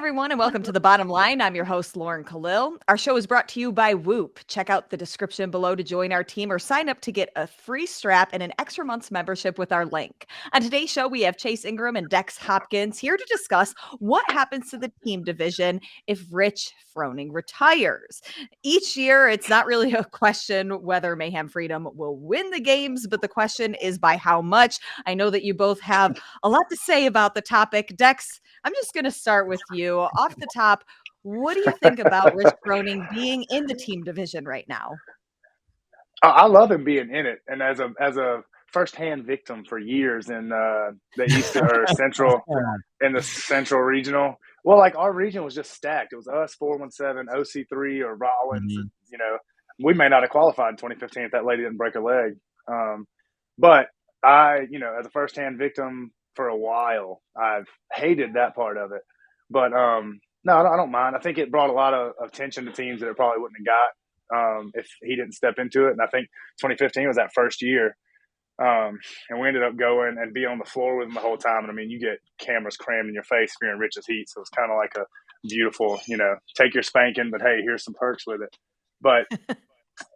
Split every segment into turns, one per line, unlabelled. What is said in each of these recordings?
everyone, and welcome to The Bottom Line. I'm your host, Lauren Kalil. Our show is brought to you by Whoop. Check out the description below to join our team or sign up to get a free strap and an extra month's membership with our link. On today's show, we have Chase Ingraham and Dex Hopkins here to discuss what happens to the team division if Rich Froning retires. Each year, it's not really a question whether Mayhem Freedom will win the games, but the question is by how much. I know that you both have a lot to say about the topic. Dex, I'm just going to start with you. Off the top, what do you think about Rich Froning being in the team division right now?
I love him being in it, and as a firsthand victim for years in the East or Central, in the Central Regional. Well, like our region was just stacked. It was us, 417, OC3, or Rollins.
Mhm.
And, we may not have qualified in 2015 if that lady didn't break her leg. But I, as a firsthand victim for a while, I've hated that part of it. But no, I don't mind. I think it brought a lot of attention to teams that it probably wouldn't have got if he didn't step into it. And I think 2015 was that first year. And we ended up going and being on the floor with him the whole time. And I mean, you get cameras crammed in your face if you're in Rich's heat. So it's kind of like a beautiful, take your spanking, but hey, here's some perks with it. But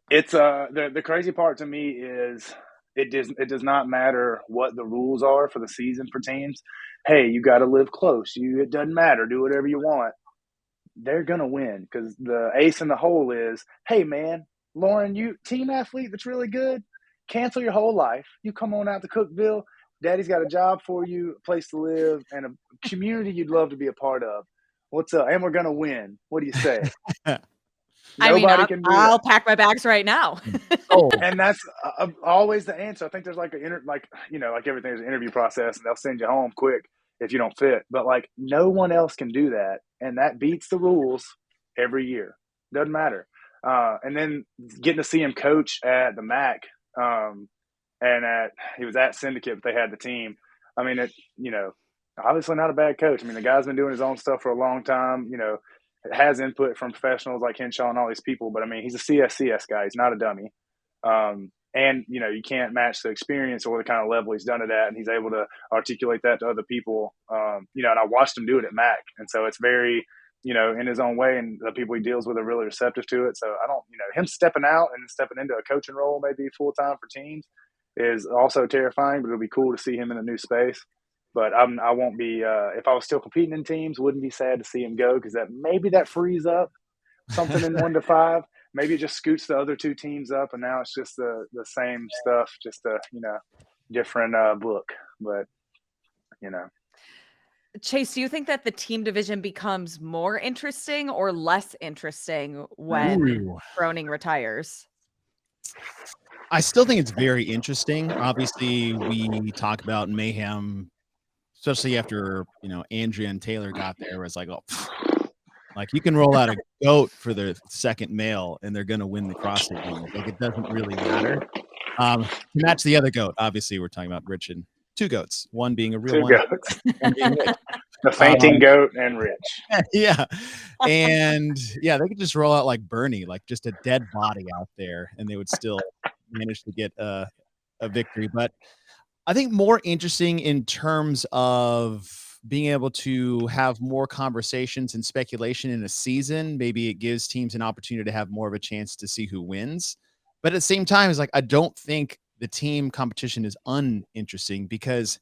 it's the crazy part to me is it does not matter what the rules are for the season for teams. Hey, you got to live close. It doesn't matter. Do whatever you want. They're gonna win because the ace in the hole is, hey man, Lauren, you team athlete that's really good. Cancel your whole life. You come on out to Cookville. Daddy's got a job for you, a place to live, and a community you'd love to be a part of. What's up? And we're gonna win. What do you say?
Nobody can do I'll pack my bags right now.
And that's always the answer. I think there's like like everything, there's an interview process, and they'll send you home quick if you don't fit. But like no one else can do that, and that beats the rules every year. Doesn't matter. And then getting to see him coach at the MAC, and he was at Syndicate, but they had the team. I mean, obviously not a bad coach. I mean, the guy's been doing his own stuff for a long time. It has input from professionals like Henshaw and all these people, but I mean, he's a CSCS guy. He's not a dummy. And you can't match the experience or the kind of level he's done it at, and he's able to articulate that to other people. And I watched him do it at MAC, and so it's very, in his own way, and the people he deals with are really receptive to it. So I don't, him stepping out and stepping into a coaching role, maybe full time for teams, is also terrifying. But it'll be cool to see him in a new space. But I won't be if I was still competing in teams, wouldn't be sad to see him go because that frees up something in 1 to 5. Maybe it just scoots the other two teams up, and now it's just the same stuff, just a different book. But
Chase, do you think that the team division becomes more interesting or less interesting when Froning retires?
I still think it's very interesting. Obviously, we talk about Mayhem, especially after Andrea and Taylor got there. It was like, like you can roll out a goat for their second male, and they're going to win the CrossFit Games. Like it doesn't really matter. To match the other goat, obviously, we're talking about Rich and two goats. One being a real one, one being Rich.
The fainting goat and Rich.
Yeah. And they could just roll out like Bernie, like just a dead body out there, and they would still manage to get a victory. But I think more interesting in terms of being able to have more conversations and speculation in a season. Maybe it gives teams an opportunity to have more of a chance to see who wins. But at the same time, it's like, I don't think the team competition is uninteresting because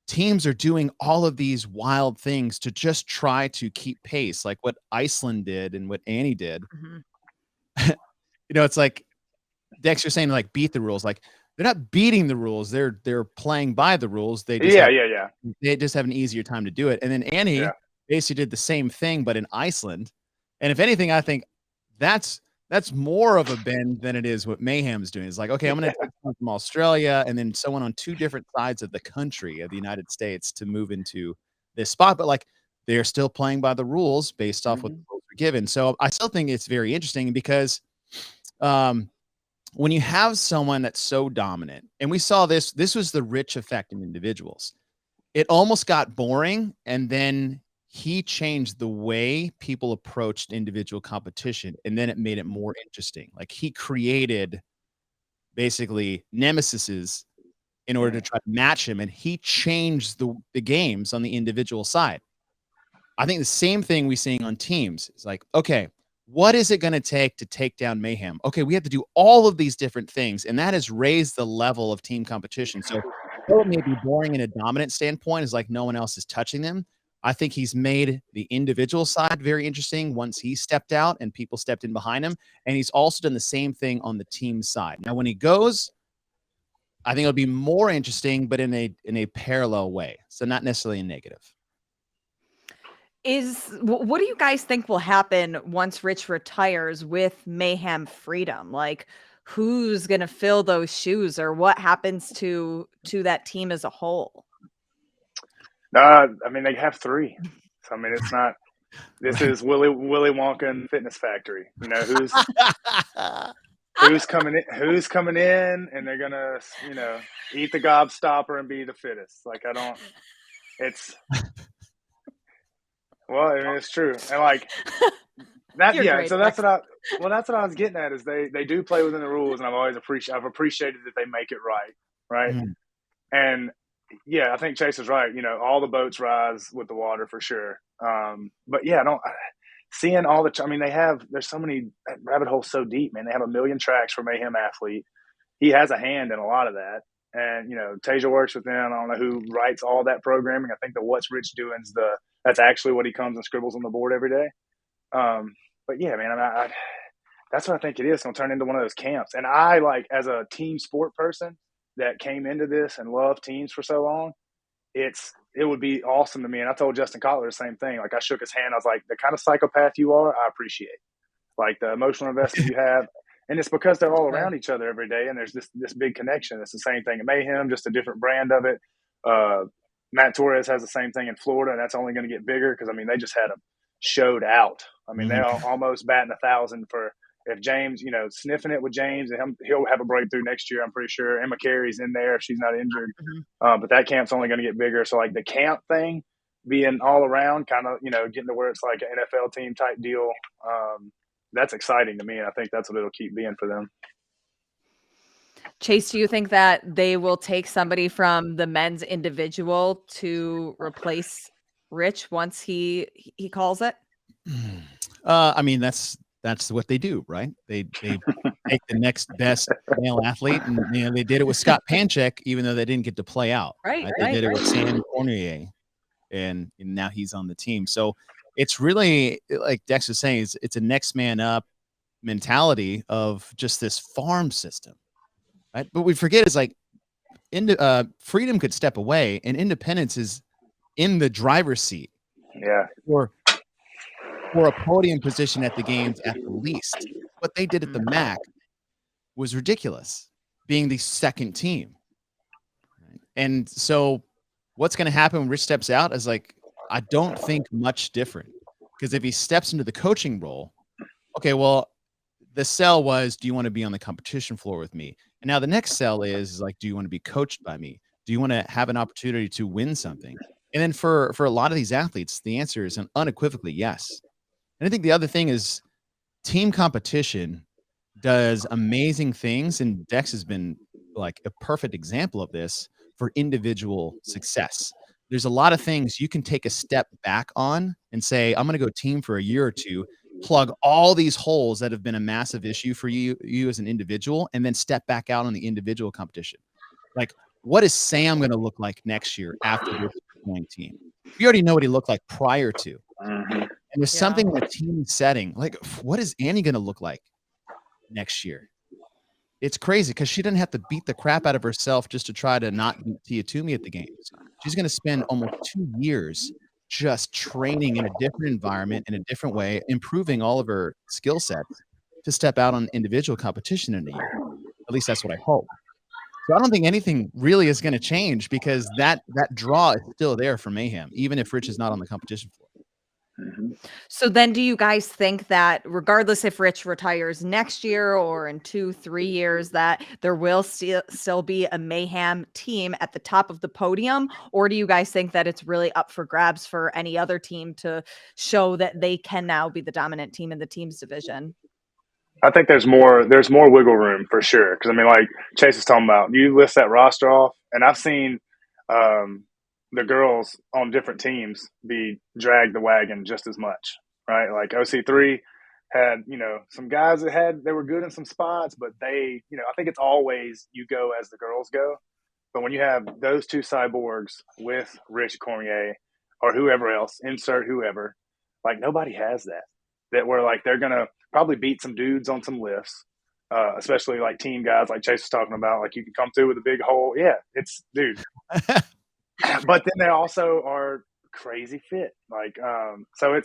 teams are doing all of these wild things to just try to keep pace, like what Iceland did and what Annie did. Mm-hmm. It's like Dex, you're saying like beat the rules. Like they're not beating the rules. They're playing by the rules. They just they just have an easier time to do it. And then Annie basically did the same thing, but in Iceland. And if anything, I think that's more of a bend than it is what Mayhem's doing. It's like, okay, I'm going to take someone from Australia and then someone on two different sides of the country of the United States to move into this spot. But like they're still playing by the rules based off what the rules are given. So I still think it's very interesting because when you have someone that's so dominant, and we saw this was the Rich effect in individuals. It almost got boring, and then he changed the way people approached individual competition, and then it made it more interesting. Like he created basically nemesises in order to try to match him, and he changed the games on the individual side. I think the same thing we're seeing on teams. It's like, okay, what is it going to take down Mayhem? Okay, we have to do all of these different things, and that has raised the level of team competition. So though it may be boring in a dominant standpoint, is like no one else is touching them. I think he's made the individual side very interesting once he stepped out and people stepped in behind him. And he's also done the same thing on the team side. Now, when he goes, I think it'll be more interesting, but in a parallel way. So not necessarily a negative.
What do you guys think will happen once Rich retires with Mayhem Freedom? Like, who's going to fill those shoes, or what happens to that team as a whole?
I mean, they have 3. So I mean, it's not. This is Willy Wonka and Fitness Factory. You know, who's coming in, and they're gonna, you know, eat the gobstopper and be the fittest. Like, I don't. It's. Well, I mean, it's true, and like that.
You're
Yeah,
great,
so that's what I was getting at is they do play within the rules, and I've appreciated that they make it right,
Mm.
and yeah, I think Chase is right. You know, all the boats rise with the water for sure. But yeah, seeing all I mean, there's so many rabbit holes so deep, man. They have 1 million tracks for Mayhem Athlete. He has a hand in a lot of that. And, you know, Tasia works with them. I don't know who writes all that programming. I think the What's Rich Doing's that's actually what he comes and scribbles on the board every day. But yeah, man, that's what I think it is. It's going to turn into one of those camps. And I, like, as a team sport person that came into this and loved teams for so long, it would be awesome to me. And I told Justin Kotler the same thing. Like, I shook his hand. I was like, the kind of psychopath you are, I appreciate. Like, the emotional investment you have. And it's because they're all around each other every day, and there's this big connection. It's the same thing at Mayhem, just a different brand of it. Matt Torres has the same thing in Florida, and that's only going to get bigger because, I mean, they just had them showed out. I mean, they're almost batting 1,000 for if James, you know, sniffing it with James, and he'll have a breakthrough next year, I'm pretty sure. Emma Carey's in there if she's not injured. But that camp's only going to get bigger. So, like, the camp thing being all around, kind of, you know, getting to where it's like an NFL team type deal, that's exciting to me, and I think that's what it'll keep being for them.
Chase, do you think that they will take somebody from the men's individual to replace Rich once he calls it?
I mean, that's what they do, right? They take the next best male athlete, and you know they did it with Scott Panchik, even though they didn't get to play out.
Right.
They did it with Sam Cornier, and now he's on the team. So it's really, like Dex was saying, it's a next man up mentality of just this farm system, right? But we forget is like Freedom could step away, and Independence is in the driver's seat.
Yeah.
For a podium position at the games at the least. What they did at the MAC was ridiculous, being the second team. And so what's going to happen when Rich steps out is like, I don't think much different. Because if he steps into the coaching role, okay, well, the sell was, do you want to be on the competition floor with me? And now the next sell is like, do you want to be coached by me? Do you want to have an opportunity to win something? And then for a lot of these athletes, the answer is an unequivocally yes. And I think the other thing is team competition does amazing things. And Dex has been like a perfect example of this for individual success. There's a lot of things you can take a step back on and say, I'm going to go team for a year or two, plug all these holes that have been a massive issue for you as an individual, and then step back out on the individual competition. Like, what is Sam going to look like next year after this point team? You already know what he looked like prior to. And there's something in a team setting. Like, what is Annie going to look like next year? It's crazy because she didn't have to beat the crap out of herself just to try to not beat Tia Toomey at the games. She's going to spend almost 2 years just training in a different environment, in a different way, improving all of her skill sets to step out on individual competition in a year. At least that's what I hope. So I don't think anything really is going to change because that draw is still there for Mayhem, even if Rich is not on the competition floor.
So then do you guys think that regardless if Rich retires next year or in 2-3 years, that there will still be a Mayhem team at the top of the podium? Or do you guys think that it's really up for grabs for any other team to show that they can now be the dominant team in the teams division?
I think there's more wiggle room for sure. Because, I mean, like Chase is talking about, you list that roster off, and I've seen the girls on different teams be dragged the wagon just as much, right? Like OC3 had, some guys they were good in some spots, but they, I think it's always you go as the girls go. But when you have those two cyborgs with Rich Cormier or whoever else, insert whoever, like nobody has that where like they're going to probably beat some dudes on some lifts, especially like team guys like Chase was talking about. Like you can come through with a big hole. Yeah, it's dude. But then they also are crazy fit. Like, so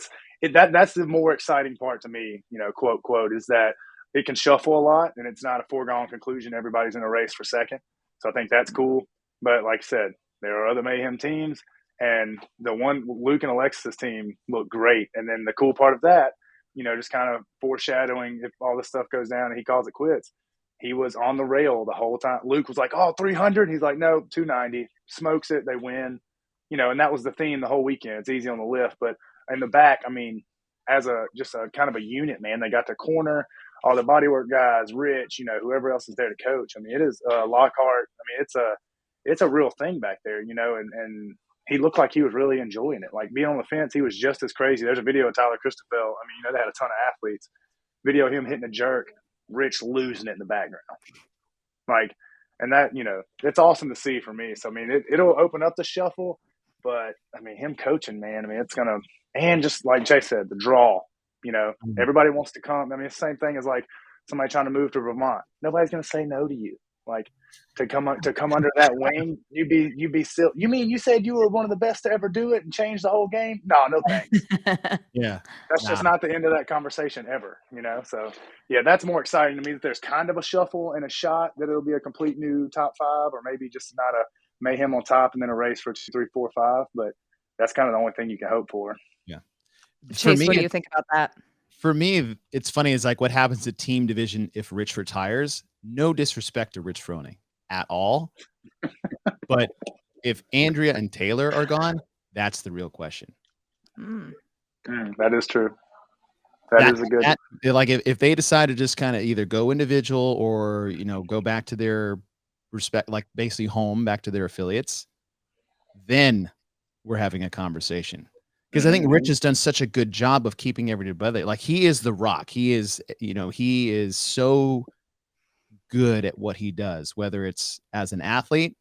that's the more exciting part to me, quote, is that it can shuffle a lot and it's not a foregone conclusion. Everybody's in a race for second. So I think that's cool. But like I said, there are other Mayhem teams, and the one Luke and Alexis team look great. And then the cool part of that, just kind of foreshadowing if all this stuff goes down and he calls it quits. He was on the rail the whole time. Luke was like, 300. He's like, no, 290. Smokes it. They win. And that was the theme the whole weekend. It's easy on the lift. But in the back, I mean, as just a kind of a unit, man, they got the corner, all the bodywork guys, Rich, whoever else is there to coach. I mean, it is Lockhart. I mean, it's a real thing back there, and he looked like he was really enjoying it. Like being on the fence, he was just as crazy. There's a video of Tyler Christoffel. I mean, they had a ton of athletes. Video of him hitting a jerk, Rich losing it in the background. Like, and that, it's awesome to see for me. So, I mean, it'll open up the shuffle, but I mean, him coaching, man, I mean, it's going to, and just like Jay said, the draw, everybody wants to come. I mean, it's the same thing as like somebody trying to move to Vermont. Nobody's going to say no to you. Like to come under that wing, you'd be still. You mean you said you were one of the best to ever do it and change the whole game? No thanks.
Yeah,
that's just not the end of that conversation ever. So yeah, that's more exciting to me that there's kind of a shuffle and a shot that it'll be a complete new top 5, or maybe just not a Mayhem on top and then a race for 2, 3, 4, 5. But that's kind of the only thing you can hope for.
Yeah.
Chase, what do you think about that?
For me, it's funny is like what happens to team division if Rich retires. No disrespect to Rich Froning at all. But if Andrea and Taylor are gone, that's the real question.
That is true. That is a good.
Like if they decide to just kind of either go individual or, go back to their respect, like basically home, back to their affiliates, then we're having a conversation. Because I think Rich has done such a good job of keeping everybody together. Like he is the rock. He is, he is so good at what he does, whether it's as an athlete.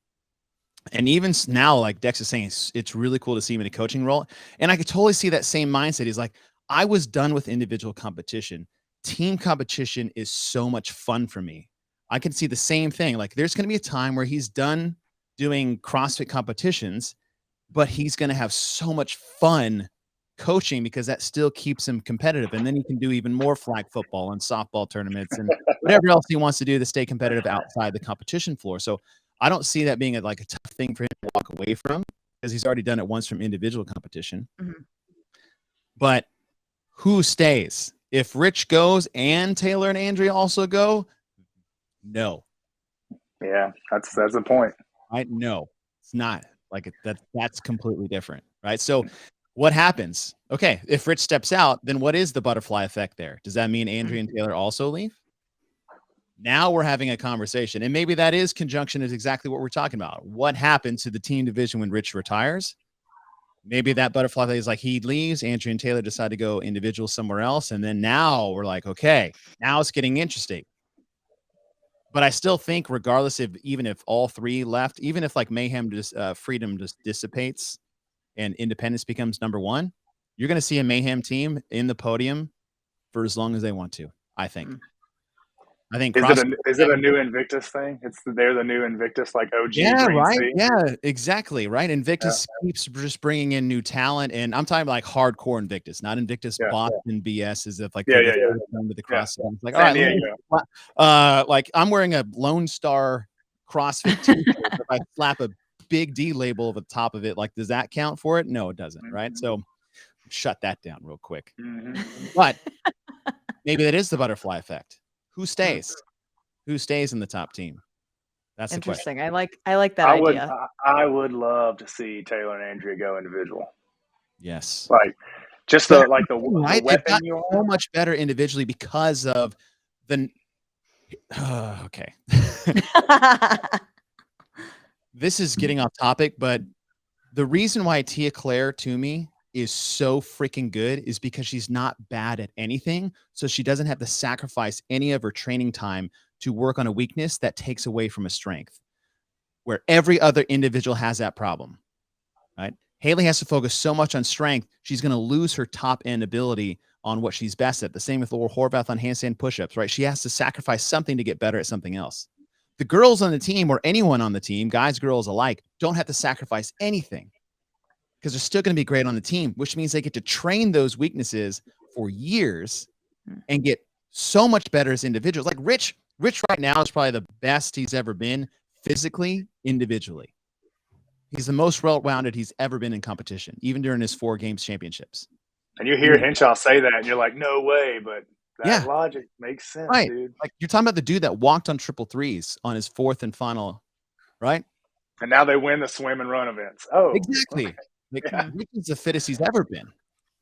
And even now, like Dex is saying, it's really cool to see him in a coaching role. And I could totally see that same mindset. He's like, I was done with individual competition. Team competition is so much fun for me. I can see the same thing. Like there's going to be a time where he's done doing CrossFit competitions, but he's going to have so much fun coaching because that still keeps him competitive. And then he can do even more flag football and softball tournaments and whatever else he wants to do to stay competitive outside the competition floor. So I don't see that being a tough thing for him to walk away from because he's already done it once from individual competition. But who stays? If Rich goes and Taylor and Andrea also go, no.
Yeah, that's the point.
Right? No, it's not. Like that's completely different, right? So what happens? Okay, if Rich steps out, then what is the butterfly effect there? Does that mean Andrea and Taylor also leave? Now we're having a conversation, and maybe that is conjunction is exactly what we're talking about. What happened to the team division when Rich retires? Maybe that butterfly effect is like he leaves, Andrea and Taylor decide to go individual somewhere else, and then now we're like, okay, now it's getting interesting. But I still think, regardless of even if all 3 left, even if like Mayhem Freedom just dissipates and Independence becomes number 1, you're going to see a Mayhem team in the podium for as long as they want to. I think. I think
is it a new Invictus thing? They're the new Invictus, like OG.
Yeah,
Green
right.
Sea.
Yeah, exactly. Right. Invictus keeps just bringing in new talent, and I'm talking like hardcore Invictus, not Invictus Boston BS. Is if like
to
the CrossFit. Like all right, like I'm wearing a Lone Star CrossFit t-shirt. If I slap a big D label over the top of it, like does that count for it? No, it doesn't. Right. So shut that down real quick. But maybe that is the butterfly effect. Who stays? Who stays in the top team? That's
interesting. I like that idea.
I would love to see Taylor and Andrea go individual.
Yes.
Like just the weapon
you are. So much better individually because of the okay. This is getting off topic, but The reason why Tia Claire to me is so freaking good is because she's not bad at anything. So she doesn't have to sacrifice any of her training time to work on a weakness that takes away from a strength, where every other individual has that problem, right? Haley has to focus so much on strength, she's going to lose her top end ability on what she's best at. The same with Laura Horvath on handstand push-ups, right? She has to sacrifice something to get better at something else. The girls on the team, or anyone on the team, guys, girls alike, don't have to sacrifice anything because they're still going to be great on the team, which means they get to train those weaknesses for years and get so much better as individuals. Like Rich right now is probably the best he's ever been physically, individually. He's the most well-rounded he's ever been in competition, even during his 4 games championships.
And you hear Henshaw say that, and you're like, no way, but that
Yeah.
logic makes sense,
Right.
dude.
Like you're talking about the dude that walked on triple threes on his 4th and final, right?
And now they win the swim and run events. Oh,
exactly. Like, Rich is the fittest he's ever been.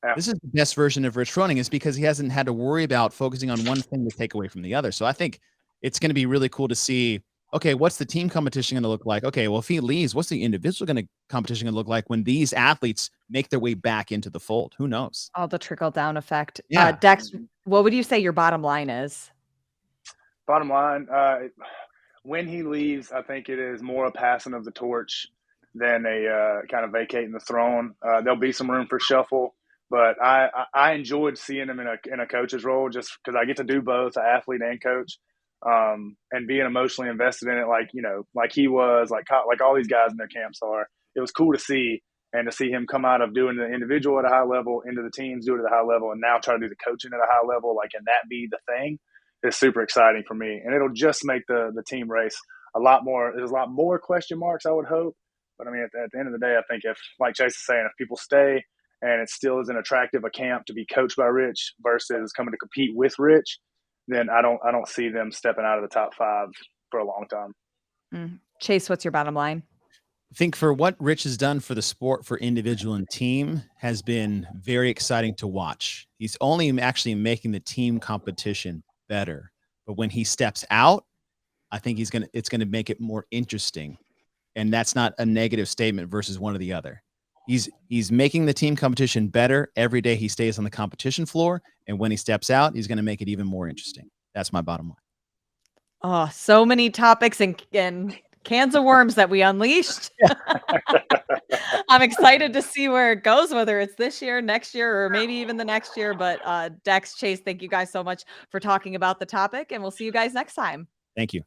Yeah.
This is the best version of Rich Froning, is because he hasn't had to worry about focusing on one thing to take away from the other. So I think it's going to be really cool to see, okay, what's the team competition going to look like? Okay, well, if he leaves, what's the individual competition going to look like when these athletes make their way back into the fold? Who knows?
All the trickle down effect.
Yeah.
Dex, what would you say your bottom line is?
Bottom line, when he leaves, I think it is more a passing of the torch than a kind of vacating the throne. There'll be some room for shuffle, but I enjoyed seeing him in a coach's role just because I get to do both, athlete and coach, and being emotionally invested in it, like he was, like all these guys in their camps are. It was cool to see, and to see him come out of doing the individual at a high level into the teams, do it at a high level, and now try to do the coaching at a high level, and that be the thing. Is super exciting for me, and it'll just make the team race a lot more. There's a lot more question marks, I would hope, but I mean, at the end of the day, I think if, like Chase is saying, if people stay and it still isn't attractive a camp to be coached by Rich versus coming to compete with Rich, then I don't see them stepping out of the top 5 for a long time.
Chase, what's your bottom line?
I think for what Rich has done for the sport, for individual and team, has been very exciting to watch. He's only actually making the team competition better, but when he steps out, I think it's gonna make it more interesting, and that's not a negative statement versus one or the other. He's making the team competition better every day he stays on the competition floor, and when he steps out, he's going to make it even more interesting. That's my bottom line.
Oh, so many topics and cans of worms that we unleashed. I'm excited to see where it goes, whether it's this year, next year, or maybe even the next year. But Dex, Chase, thank you guys so much for talking about the topic, and we'll see you guys next time.
Thank you.